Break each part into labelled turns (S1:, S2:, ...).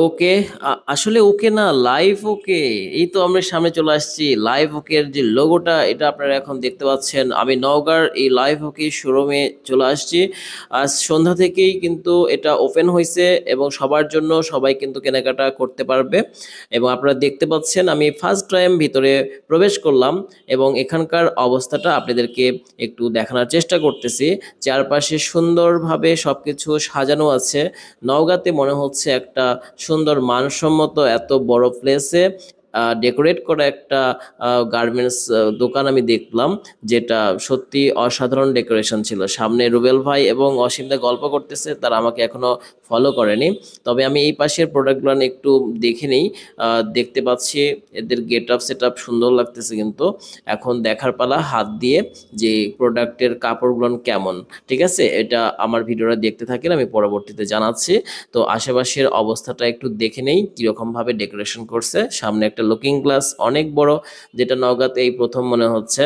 S1: ওকে। আসলে ওকে না, লাইভ ওকে। এই তো আমরা সামনে চলে আসছি। লাইভ ওকের যে লোগোটা, এটা আপনারা এখন দেখতে পাচ্ছেন। আমি নওগাঁর এই লাইভ ওকে শোরুমে চলে আসছি। আজ সন্ধ্যা থেকেই কিন্তু এটা ওপেন হয়েছে এবং সবার জন্য, সবাই কিন্তু কেনাকাটা করতে পারবে। এবং আপনারা দেখতে পাচ্ছেন, আমি ফার্স্ট টাইম ভিতরে প্রবেশ করলাম এবং এখানকার অবস্থাটা আপনাদেরকে একটু দেখানোর চেষ্টা করতেছি। চারপাশে সুন্দরভাবে সবকিছু সাজানো আছে। নওগাঁতে মনে হচ্ছে একটা সুন্দর মানসম্মত এত বড় প্লেসে ডেকোরেট করা একটা গার্মেন্টস দোকান আমি দেখলাম, যেটা সত্যি অসাধারণ ডেকোরেশন ছিল। সামনে রুবেল ভাই এবং অসীমদা গল্প করতেছে, তারা আমাকে এখনো ফলো করেনি। তবে আমি এই পাশের প্রোডাক্টগুলো একটু দেখে নিই। দেখতে পাচ্ছি এদের গেট আপ সেট আপ সুন্দর লাগতেছে, কিন্তু এখন দেখার পালা হাত দিয়ে যে প্রোডাক্টের কাপড়গুলো কেমন। ঠিক আছে, এটা আমার ভিডিওটা দেখতে থাকেন, আমি পরবর্তীতে জানাচ্ছি। তো আশেপাশের অবস্থাটা একটু দেখে নেই কিরকম ভাবে ডেকোরেশন করছে। সামনে একটা লুকিং গ্লাস অনেক বড়, যেটা নওগাঁতে এই প্রথম মনে হচ্ছে।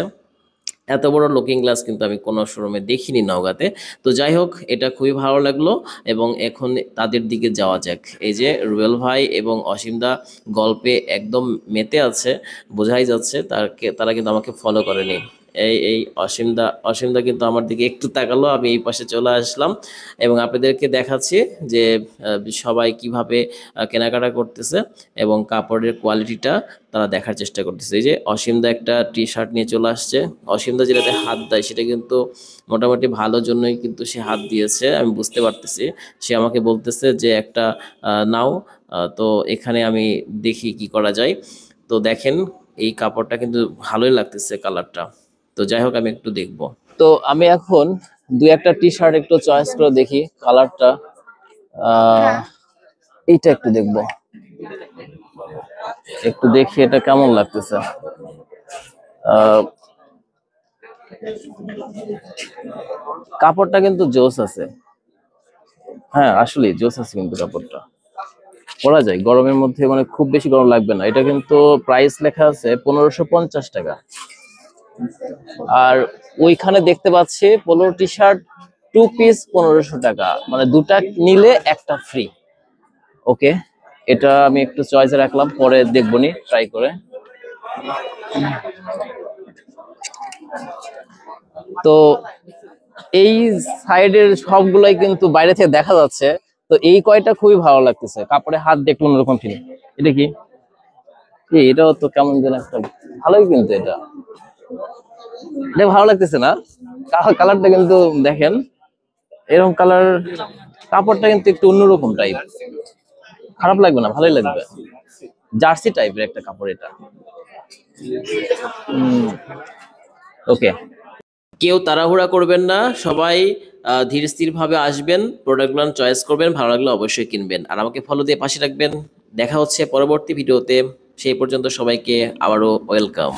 S1: এত বড় লুকিং গ্লাস কিন্তু আমি কোনো শোরুমে দেখিনি নওগাঁতে। তো যাই হোক, এটা খুবই ভালো লাগলো এবং এখন তাদের দিকে যাওয়া যাক। এই যে রুবেল ভাই এবং অসীমদা গল্পে একদম মেতে আছে, বোঝাই যাচ্ছে তারা কিন্তু আমাকে ফলো করেনি। এই অসীমদা কিন্তু আমার দিকে একটু তাকালো, আমি এই পাশে চলে আসলাম এবং আপনাদেরকে দেখাচ্ছি যে সবাই কিভাবে কেনাকাটা করতেছে এবং কাপড়ের কোয়ালিটিটা তারা দেখার চেষ্টা করতেছে। এই যে অসীমদা একটা টি শার্ট নিয়ে চলে আসছে। অসীমদা যেটাতে হাত দেয় সেটা কিন্তু মোটামুটি ভালো জন্যই কিন্তু সে হাত দিয়েছে, আমি বুঝতে পারতেছি। সে আমাকে বলতেছে যে একটা নাও। তো এখানে আমি দেখি কি করা যায়। তো দেখেন, এই কাপড়টা কিন্তু ভালোই লাগতেছে কালারটা। তো যাই হোক, আমি একটু দেখবো। তো আমি এখন দুই একটা টি শার্ট একটু চয়েস করে দেখি কালারটা। আহ এইটা একটু দেখবো, একটু দেখি এটা কেমন লাগতেছে। আহ কাপড়টা কিন্তু জোস আছে। হ্যাঁ, আসলে জোস আছে কিন্তু কাপড়টা। পরা যায় গরমের মধ্যে, মানে খুব বেশি গরম লাগবে না। এটা কিন্তু প্রাইস লেখা আছে 1550 টাকা। আর ওইখানে দেখতে পাচ্ছি পোলো টি শার্ট 2 পিস 1500 টাকা, মানে দুটা নিলে একটা ফ্রি। ওকে, এটা আমি একটু চয়েসে রাখলাম, পরে দেখবনি ট্রাই করে। তো এই সাইডের সবগুলাই কিন্তু বাইরে থেকে দেখা যাচ্ছে। তো এই কয়টা খুবই ভালো লাগতেছে, কাপড়ে হাত দিয়ে একটু অন্যরকম ফিল। এটা কি, এটাও তো কেমন যেন একটা, ভালোই কিন্তু এটা, এটা ভালো লাগতেছে না? কালারটা কিন্তু দেখেন, এরকম কালার, কাপড়টা কিন্তু একটু অন্যরকম টাইপ। খারাপ লাগবে না, ভালোই লাগবে। জার্সি টাইপের একটা কাপড় এটা। ওকে, কেউ তাড়াহুড়া করবেন না, সবাই ধীর স্থির ভাবে আসবেন, প্রোডাক্টগুলো চয়েস করবেন, ভালো লাগলে অবশ্যই কিনবেন আর আমাকে ফলো দিয়ে পাশে রাখবেন। দেখা হচ্ছে পরবর্তী ভিডিওতে। সেই পর্যন্ত সবাইকে আবারও ওয়েলকাম।